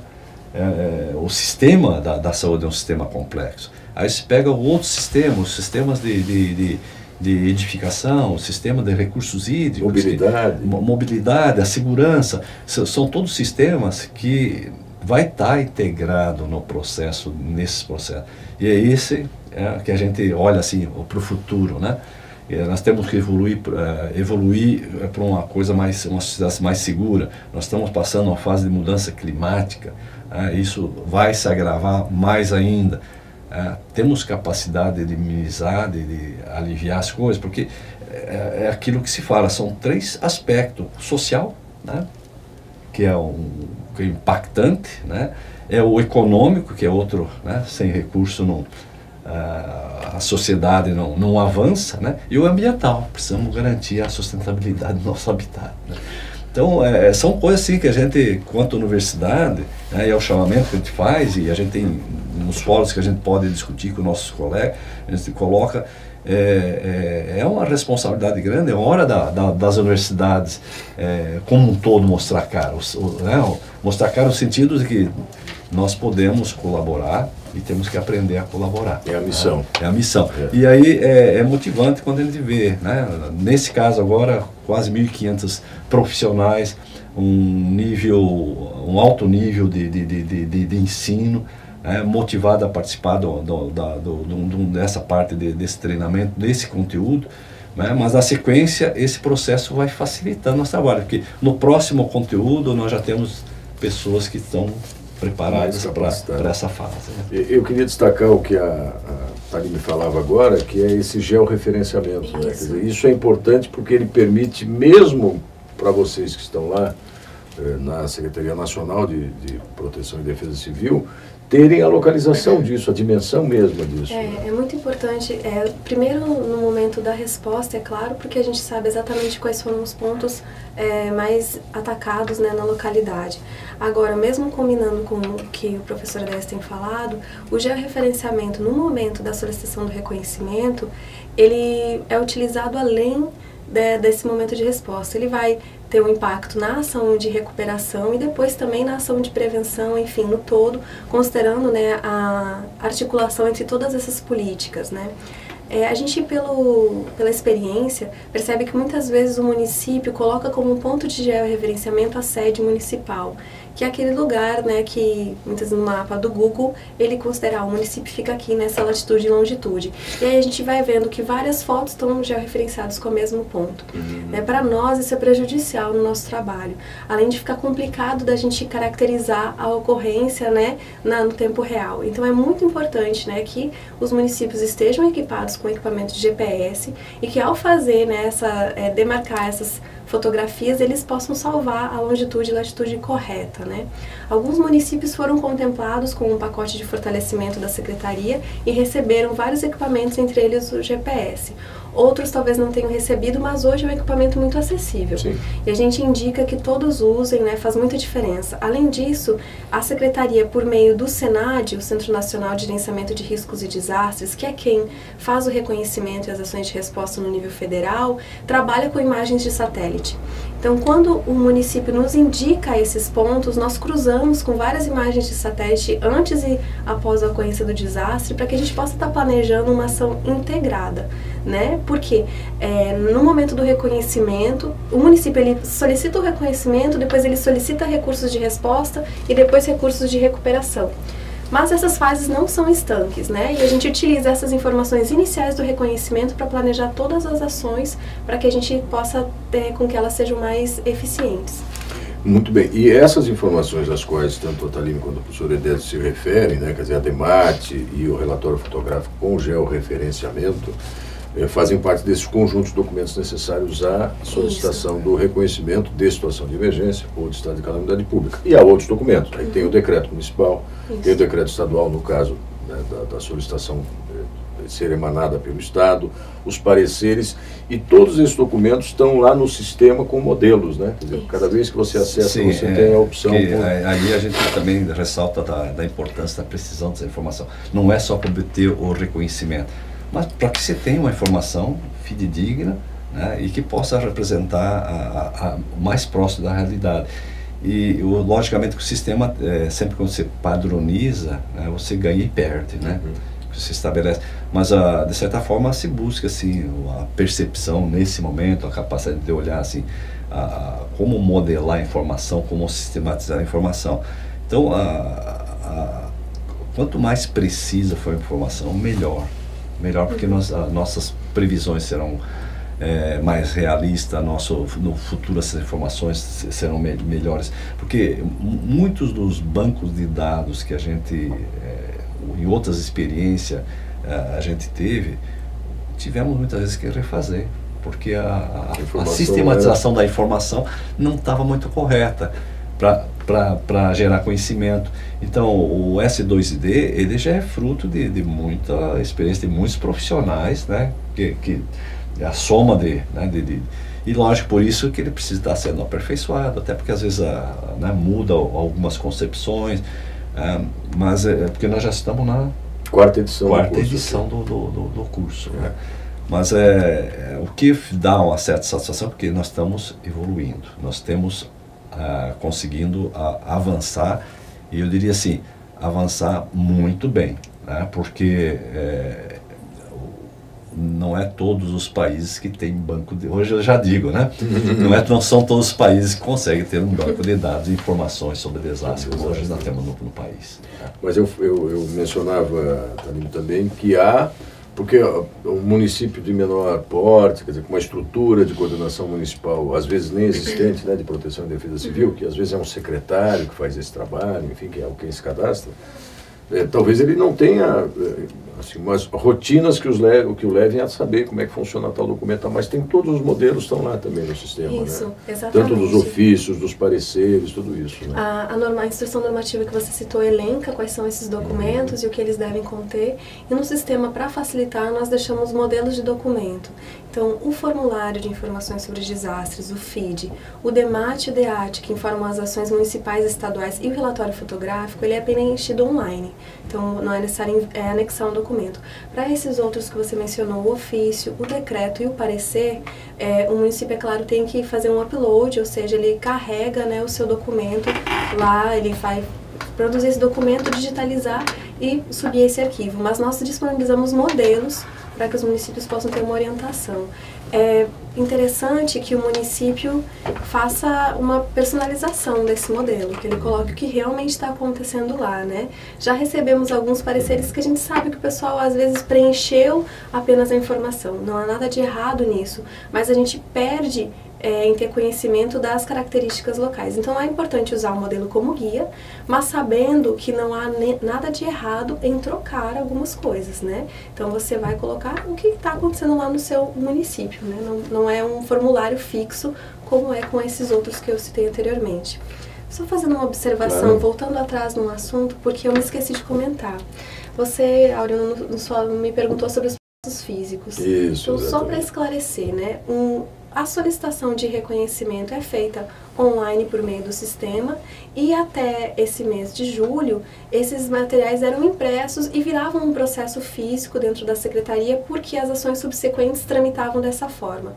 B: O sistema da saúde é um sistema complexo. Aí você pega outros sistemas, os sistemas de edificação, o sistema de recursos hídricos, mobilidade, a segurança, são todos sistemas que vai estar integrado no processo, nesses processos. E é esse que a gente olha assim para o futuro, né? Nós temos que evoluir para uma coisa uma sociedade mais segura. Nós estamos passando uma fase de mudança climática, isso vai se agravar mais ainda. temos capacidade de minimizar, de aliviar as coisas, porque é aquilo que se fala, são 3 aspectos: social, né, que é que é impactante, né, é o econômico, que é outro, né, sem recurso a sociedade não avança, né, e o ambiental, precisamos garantir a sustentabilidade do nosso habitat, né. Então, são coisas assim que a gente, quanto universidade, né, é o chamamento que a gente faz, e a gente tem nos fóruns que a gente pode discutir com nossos colegas, a gente coloca, é uma responsabilidade grande, é hora das universidades como um todo mostrar cara, né, mostrar cara no sentido de que nós podemos colaborar e temos que aprender a colaborar.
A: É a missão.
B: Né? É a missão. E aí é motivante quando a gente vê, né? Nesse caso agora, quase 1.500 profissionais, um alto nível de ensino, motivado a participar dessa parte desse treinamento, desse conteúdo, né? Mas na sequência esse processo vai facilitando nosso trabalho, porque no próximo conteúdo nós já temos pessoas que estão preparadas para essa fase. Né?
A: Eu queria destacar o que a Taline falava agora, que é esse georreferenciamento. Né? Quer dizer, isso é importante porque ele permite, mesmo para vocês que estão lá na Secretaria Nacional de Proteção e Defesa Civil, terem a localização disso, a dimensão mesma disso.
C: É muito importante, primeiro no momento da resposta, é claro, porque a gente sabe exatamente quais foram os pontos mais atacados, né, na localidade. Agora, mesmo combinando com o que o professor Décio tem falado, o georreferenciamento no momento da solicitação do reconhecimento, ele é utilizado além desse momento de resposta. Ele vai ter um impacto na ação de recuperação e depois também na ação de prevenção, enfim, no todo, considerando, né, a articulação entre todas essas políticas, né. A gente, pela experiência, percebe que muitas vezes o município coloca como um ponto de georreferenciamento a sede municipal, que é aquele lugar, né, que muitas vezes no mapa do Google ele considera o município fica aqui nessa latitude e longitude. E aí a gente vai vendo que várias fotos estão georreferenciadas com o mesmo ponto. Para nós isso é prejudicial no nosso trabalho, além de ficar complicado da gente caracterizar a ocorrência, né, no tempo real. Então é muito importante, né, que os municípios estejam equipados com equipamento de GPS e que ao fazer, né, demarcar essas fotografias, eles possam salvar a longitude e latitude correta, né? Alguns municípios foram contemplados com um pacote de fortalecimento da Secretaria e receberam vários equipamentos, entre eles o GPS. Outros talvez não tenham recebido, mas hoje é um equipamento muito acessível.
A: Sim.
C: E a gente indica que todos usem, né, faz muita diferença. Além disso, a Secretaria, por meio do SENAD, o Centro Nacional de Gerenciamento de Riscos e Desastres, que é quem faz o reconhecimento e as ações de resposta no nível federal, trabalha com imagens de satélite. Então, quando o município nos indica esses pontos, nós cruzamos com várias imagens de satélite antes e após a ocorrência do desastre, para que a gente possa estar planejando uma ação integrada, né? Porque no momento do reconhecimento, o município ele solicita o reconhecimento, depois ele solicita recursos de resposta e depois recursos de recuperação. Mas essas fases não são estanques, né? E a gente utiliza essas informações iniciais do reconhecimento para planejar todas as ações para que a gente possa ter com que elas sejam mais eficientes.
A: Muito bem. E essas informações às quais tanto a Taline quanto o professor Edésio se referem, né, quer dizer, a DEMAT e o relatório fotográfico com georreferenciamento, fazem parte desses conjuntos de documentos necessários à solicitação do reconhecimento de situação de emergência ou de estado de calamidade pública. E há outros documentos. Aí tem o decreto municipal, tem o decreto estadual, no caso, né, da solicitação ser emanada pelo Estado, os pareceres, e todos esses documentos estão lá no sistema com modelos, né? Quer dizer, cada vez que você acessa,
B: sim,
A: você tem a opção.
B: Aí a gente também ressalta da importância da precisão dessa informação. Não é só para obter o reconhecimento, mas para que você tenha uma informação fidedigna, né, e que possa representar o mais próximo da realidade. E logicamente que o sistema, sempre quando você padroniza, né, você ganha e perde, né? Se estabelece, mas de certa forma se busca assim a percepção nesse momento, a capacidade de olhar assim como modelar a informação, como sistematizar a informação. Então quanto mais precisa for a informação, melhor porque nossas previsões serão mais realistas, no futuro essas informações serão melhores, porque muitos dos bancos de dados que a gente em outras experiências a gente tivemos muitas vezes que refazer, porque a sistematização da informação não estava muito correta para gerar conhecimento. Então, o S2ID, ele já é fruto de muita experiência, de muitos profissionais, né, que é a soma e lógico, por isso que ele precisa estar sendo aperfeiçoado, até porque às vezes muda algumas concepções, mas é porque nós já estamos na quarta edição do curso. Né? Mas o que dá uma certa satisfação, porque nós estamos evoluindo, nós temos conseguindo avançar, e eu diria assim, avançar muito bem, né? Porque não é todos os países que têm banco de... Hoje eu já digo, né? Não são todos os países que conseguem ter um banco de dados e informações sobre desastres, como hoje nós temos no país.
A: Mas eu mencionava também que porque um município de menor porte, quer dizer, com uma estrutura de coordenação municipal, às vezes nem existente, né, de proteção e defesa civil, que às vezes é um secretário que faz esse trabalho, enfim, que é quem se cadastra, talvez ele não tenha assim, umas rotinas que o levem a saber como é que funciona tal documento, mas tem todos os modelos estão lá também no sistema.
C: Isso,
A: né?
C: Exatamente.
A: Tanto dos ofícios, dos pareceres, tudo isso. Né?
C: A instrução normativa que você citou elenca quais são esses documentos e o que eles devem conter, e no sistema, para facilitar, nós deixamos modelos de documento. Então, o formulário de informações sobre desastres, o FID, o DEMAT e o DEAT, que informam as ações municipais e estaduais, e o relatório fotográfico, ele é preenchido online. Então, não é necessário anexar um documento. Para esses outros que você mencionou, o ofício, o decreto e o parecer, o município, é claro, tem que fazer um upload, ou seja, ele carrega, né, o seu documento lá, ele vai produzir esse documento, digitalizar e subir esse arquivo. Mas nós disponibilizamos modelos para que os municípios possam ter uma orientação. É interessante que o município faça uma personalização desse modelo, que ele coloque o que realmente está acontecendo lá, né? Já recebemos alguns pareceres que a gente sabe que o pessoal às vezes preencheu apenas a informação. Não há nada de errado nisso, mas a gente perde em ter conhecimento das características locais. Então é importante usar o modelo como guia, mas sabendo que não há nada de errado em trocar algumas coisas, né? Então você vai colocar o que está acontecendo lá no seu município, né? Não é um formulário fixo como é com esses outros que eu citei anteriormente. Só fazendo uma observação, voltando atrás num assunto, porque eu me esqueci de comentar. Você, Aurélio, me perguntou sobre os processos físicos.
A: Isso,
C: então, só para esclarecer, né? A solicitação de reconhecimento é feita online por meio do sistema e até esse mês de julho, esses materiais eram impressos e viravam um processo físico dentro da secretaria porque as ações subsequentes tramitavam dessa forma.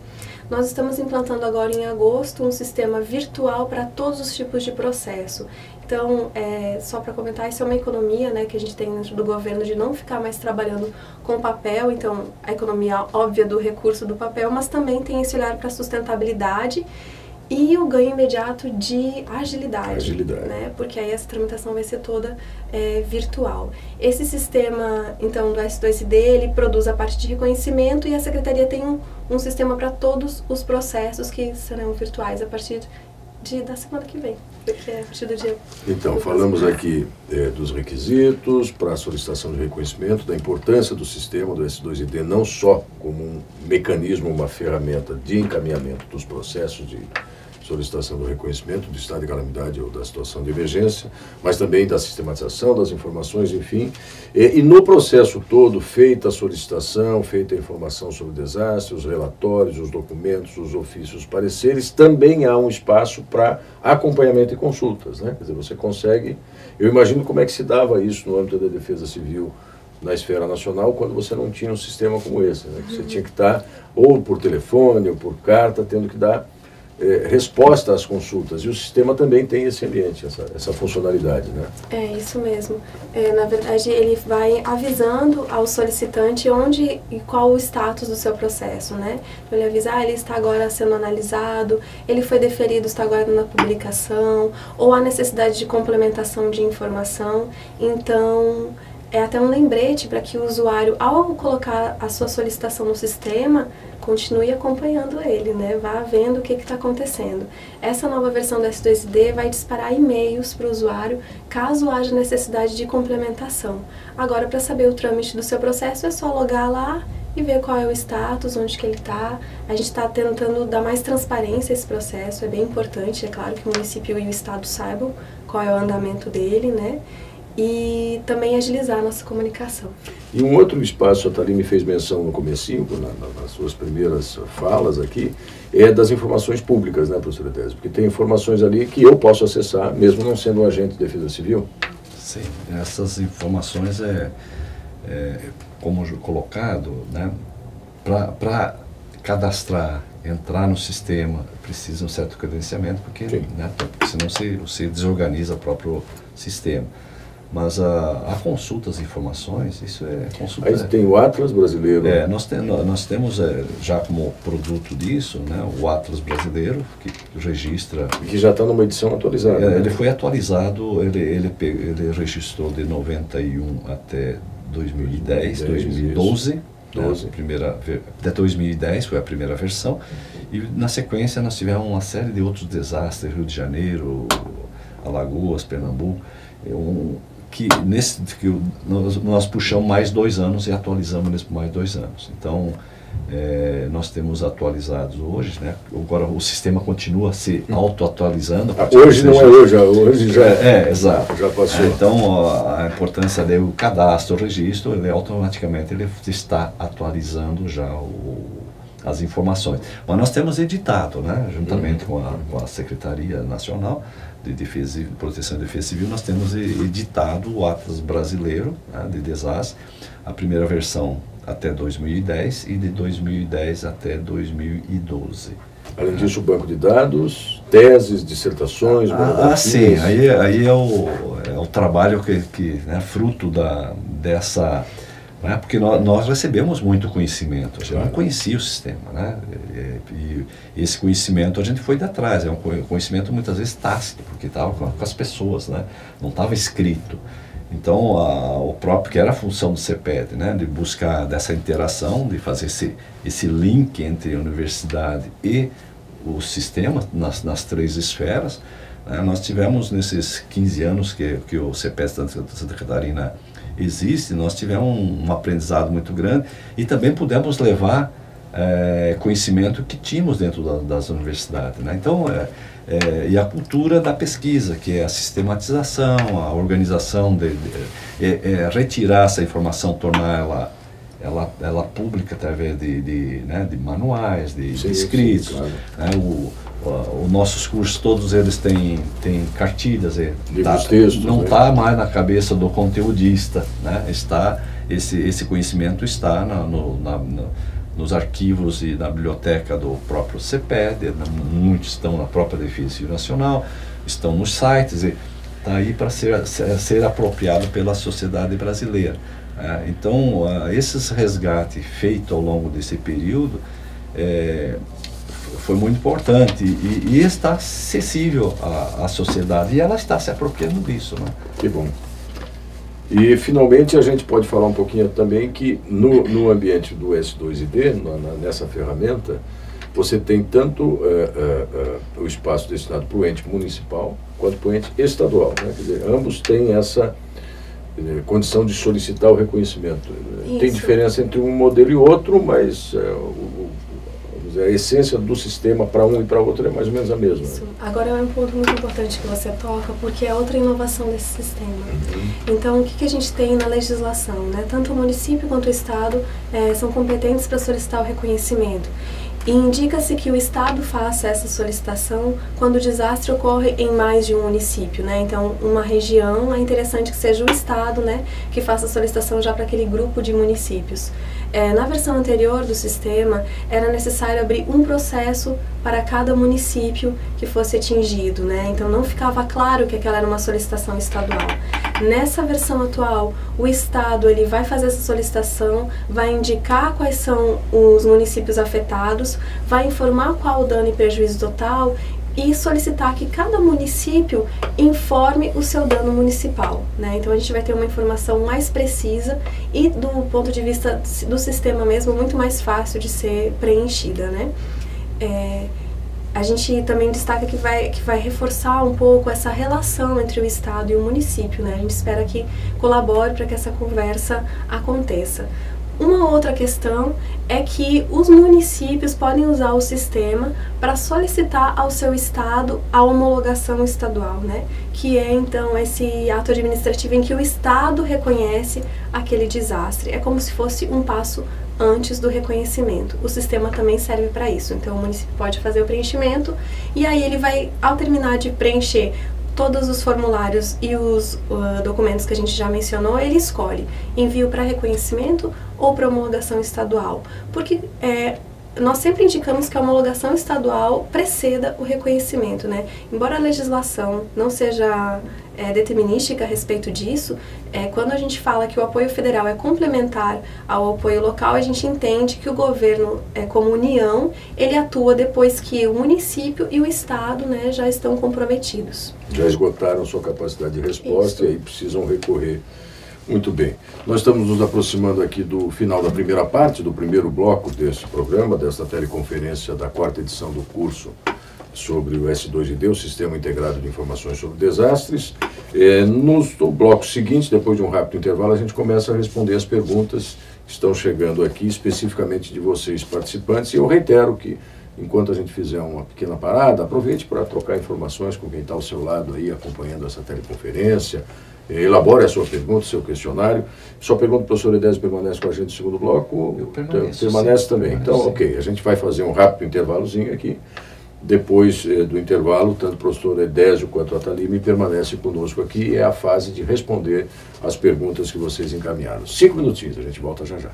C: Nós estamos implantando agora em agosto um sistema virtual para todos os tipos de processo. Então, só para comentar, isso é uma economia, né, que a gente tem dentro do governo de não ficar mais trabalhando com papel, então a economia óbvia do recurso do papel, mas também tem esse olhar para a sustentabilidade e o ganho imediato de agilidade. Né, porque aí essa tramitação vai ser toda virtual. Esse sistema, então, do S2ID, ele produz a parte de reconhecimento e a Secretaria tem um sistema para todos os processos que serão virtuais a partir da semana que vem, porque é a partir do dia...
A: Então, falamos aqui dos requisitos para a solicitação de reconhecimento, da importância do sistema do S2ID, não só como um mecanismo, uma ferramenta de encaminhamento dos processos de solicitação do reconhecimento do estado de calamidade ou da situação de emergência, mas também da sistematização das informações, enfim. E no processo todo, feita a solicitação, feita a informação sobre o desastre, os relatórios, os documentos, os ofícios, os pareceres, também há um espaço para acompanhamento e consultas, né? Quer dizer, você consegue... Eu imagino como é que se dava isso no âmbito da defesa civil na esfera nacional, quando você não tinha um sistema como esse, né? Você tinha que estar ou por telefone ou por carta, tendo que dar resposta às consultas, e o sistema também tem esse ambiente, essa funcionalidade, né?
C: É isso mesmo. Na verdade, ele vai avisando ao solicitante onde e qual o status do seu processo, né? Ele avisa, ele está agora sendo analisado, ele foi deferido, está agora na publicação, ou há necessidade de complementação de informação. Então, é até um lembrete para que o usuário, ao colocar a sua solicitação no sistema, continue acompanhando ele, né? Vá vendo o que está acontecendo. Essa nova versão do S2ID vai disparar e-mails para o usuário caso haja necessidade de complementação. Agora, para saber o trâmite do seu processo, é só logar lá e ver qual é o status, onde que ele está. A gente está tentando dar mais transparência a esse processo, é bem importante, é claro que o município e o estado saibam qual é o andamento dele, né? E também agilizar a nossa comunicação.
A: E um outro espaço, a Thalie me fez menção no comecinho, nas suas primeiras falas aqui, é das informações públicas, né, professora Tese? Porque tem informações ali que eu posso acessar, mesmo não sendo um agente de defesa civil.
B: Sim, essas informações como colocado, né, para cadastrar, entrar no sistema, precisa um certo credenciamento, porque, né, senão você desorganiza o próprio sistema. Mas a consulta às informações, isso é consulta...
A: Aí tem o Atlas brasileiro.
B: Nós temos já como produto disso, né, o Atlas brasileiro, que registra...
A: E que já está numa edição atualizada. Né?
B: Ele foi atualizado, ele registrou de 91 até 2012. Até 2010 foi a primeira versão. E na sequência nós tivemos uma série de outros desastres, Rio de Janeiro, Alagoas, Pernambuco, que nós puxamos mais 2 anos e atualizamos eles por mais 2 anos. Então, nós temos atualizados hoje, né? Agora o sistema continua se auto-atualizando.
A: Hoje não é hoje já
B: exato.
A: Já passou.
B: Então, a importância do cadastro, o registro, ele automaticamente está atualizando já as informações. Mas nós temos editado, né? Juntamente com a Secretaria Nacional de Defesa e Proteção e Defesa Civil, nós temos editado o Atlas brasileiro, né, de desastre, a primeira versão até 2010 e de 2010 até 2012.
A: Além disso, o banco de dados, teses, dissertações, monografias.
B: Sim, aí é o trabalho que né, fruto dessa... Né, porque nós recebemos muito conhecimento, a gente não conhecia o sistema, né? E esse conhecimento a gente foi de atrás, é um conhecimento muitas vezes tácito, porque estava com as pessoas, né? Não estava escrito. Então, o próprio, que era a função do CEPED, né? De buscar dessa interação, de fazer esse link entre a universidade e o sistema, nas 3 esferas, né? Nós tivemos nesses 15 anos que o CEPED Santa Catarina existe, nós tivemos um aprendizado muito grande e também pudemos levar conhecimento que tínhamos dentro das universidades, né? Então, e a cultura da pesquisa, que é a sistematização, a organização, retirar essa informação, tornar ela pública através de manuais, de escritos. Sim, claro. Né? Os nossos cursos, todos eles têm cartilhas,
A: textos,
B: não está mais na cabeça do conteudista, né? Esse conhecimento está nos arquivos e na biblioteca do próprio CEPED, muitos estão na própria Defesa Civil Nacional, estão nos sites, e está aí para ser apropriado pela sociedade brasileira. Então, esses resgates feitos ao longo desse período foi muito importante e está acessível à sociedade e ela está se apropriando disso, né?
A: Que bom. E finalmente a gente pode falar um pouquinho também que no ambiente do S2ID, nessa ferramenta, você tem tanto o espaço destinado para o ente municipal quanto para o ente estadual, né? Quer dizer, ambos têm essa condição de solicitar o reconhecimento. Isso. Tem diferença entre um modelo e outro, mas a essência do sistema para um e para outro é mais ou menos a mesma.
C: Isso. Agora é um ponto muito importante que você toca, porque é outra inovação desse sistema. Então, o que a gente tem na legislação, né? Tanto o município quanto o Estado são competentes para solicitar o reconhecimento. E indica-se que o Estado faça essa solicitação quando o desastre ocorre em mais de um município, né? Então, uma região, é interessante que seja o Estado, né, que faça a solicitação já para aquele grupo de municípios. Na versão anterior do sistema, era necessário abrir um processo para cada município que fosse atingido, né? Então, não ficava claro que aquela era uma solicitação estadual. Nessa versão atual, o Estado ele vai fazer essa solicitação, vai indicar quais são os municípios afetados, vai informar qual o dano e prejuízo total e solicitar que cada município informe o seu dano municipal, né? Então a gente vai ter uma informação mais precisa e do ponto de vista do sistema mesmo, muito mais fácil de ser preenchida, né? A gente também destaca que vai reforçar um pouco essa relação entre o Estado e o município, né? A gente espera que colabore para que essa conversa aconteça. Uma outra questão é que os municípios podem usar o sistema para solicitar ao seu estado a homologação estadual, né? Que é então esse ato administrativo em que o estado reconhece aquele desastre. É como se fosse um passo antes do reconhecimento. O sistema também serve para isso. Então o município pode fazer o preenchimento e aí ele vai, ao terminar de preencher todos os formulários e os documentos que a gente já mencionou, ele escolhe envio para reconhecimento ou para homologação estadual. Porque nós sempre indicamos que a homologação estadual preceda o reconhecimento, né? Embora a legislação não seja determinística a respeito disso, quando a gente fala que o apoio federal é complementar ao apoio local, a gente entende que o governo, como união, ele atua depois que o município e o estado, né, já estão comprometidos.
A: Já esgotaram sua capacidade de resposta. Isso. E aí precisam recorrer. Muito bem. Nós estamos nos aproximando aqui do final da primeira parte, do primeiro bloco desse programa, desta teleconferência da 4ª edição do curso sobre o S2ID, o Sistema Integrado de Informações sobre Desastres. No bloco seguinte, depois de um rápido intervalo, a gente começa a responder as perguntas que estão chegando aqui, especificamente de vocês participantes. E eu reitero que, enquanto a gente fizer uma pequena parada, aproveite para trocar informações com quem está ao seu lado aí, acompanhando essa teleconferência. Elabore a sua pergunta, o seu questionário. Só pergunta, professor Edésio, permanece com a gente no segundo bloco?
B: Eu permaneço.
A: Permanece também. Então, ok, a gente vai fazer um rápido intervalozinho aqui. Depois do intervalo, tanto o professor Edésio quanto a Thalime permanecem conosco aqui. É a fase de responder as perguntas que vocês encaminharam. 5 minutinhos, a gente volta já já.